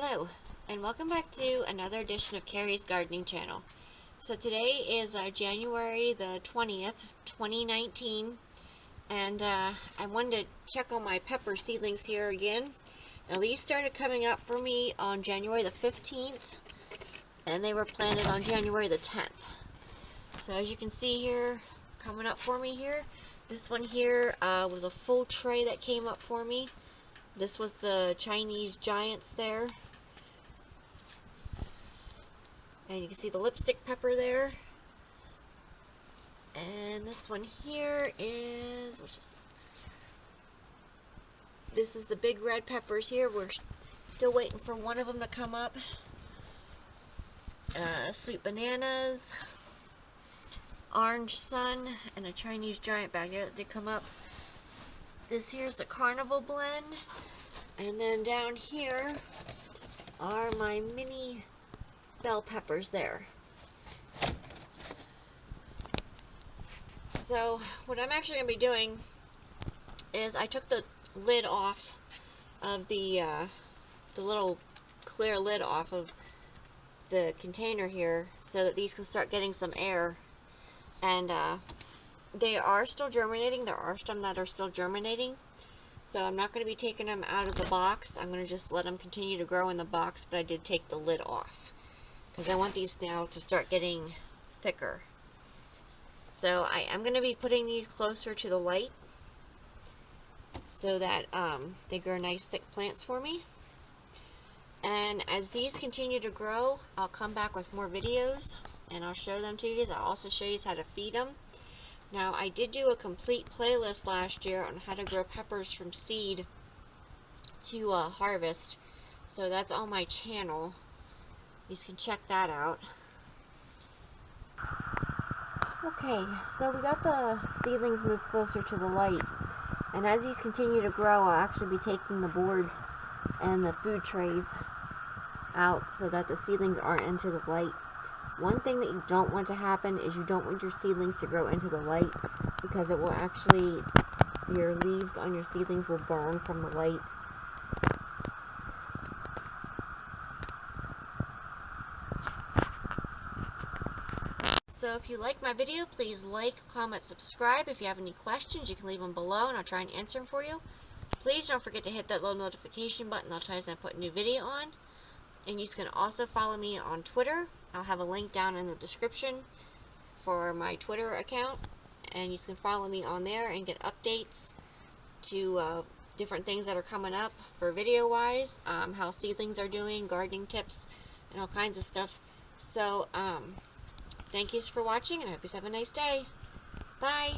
Hello, and welcome back to another edition of Carrie's Gardening Channel. So today is January the 20th, 2019, and I wanted to check on my pepper seedlings here again. Now these started coming up for me on January the 15th, and they were planted on January the 10th. So as you can see here, coming up for me here, this one here was a full tray that came up for me. This was the Chinese giants there. And you can see the lipstick pepper there. And this one here is, this is the big red peppers here. We're still waiting for one of them to come up. Sweet bananas, orange sun, and a Chinese giant back there that did come up. This here's the carnival blend. And then down here are my mini bell peppers there. So what I'm actually going to be doing is I took the lid off of the little clear lid off of the container here so that these can start getting some air. And they are still germinating. There are some that are still germinating. So I'm not going to be taking them out of the box. I'm going to just let them continue to grow in the box, but I did take the lid off because I want these now to start getting thicker. So I'm going to be putting these closer to the light so that they grow nice thick plants for me. And as these continue to grow, I'll come back with more videos and I'll show them to you. I'll also show you how to feed them. Now, I did do a complete playlist last year on how to grow peppers from seed to harvest. So that's on my channel. You can check that out. Okay, so we got the seedlings moved closer to the light. And as these continue to grow, I'll actually be taking the boards and the food trays out so that the seedlings aren't into the light. One thing that you don't want to happen is you don't want your seedlings to grow into the light because it will actually, your leaves on your seedlings will burn from the light. So if you like my video, please like, comment, subscribe. If you have any questions, you can leave them below and I'll try and answer them for you. Please don't forget to hit that little notification button. I'll tell you when I put a new video on. And you can also follow me on Twitter. I'll have a link down in the description for my Twitter account. And you can follow me on there and get updates to different things that are coming up for video-wise. How seedlings are doing, gardening tips, and all kinds of stuff. So, thank you for watching and I hope you have a nice day. Bye!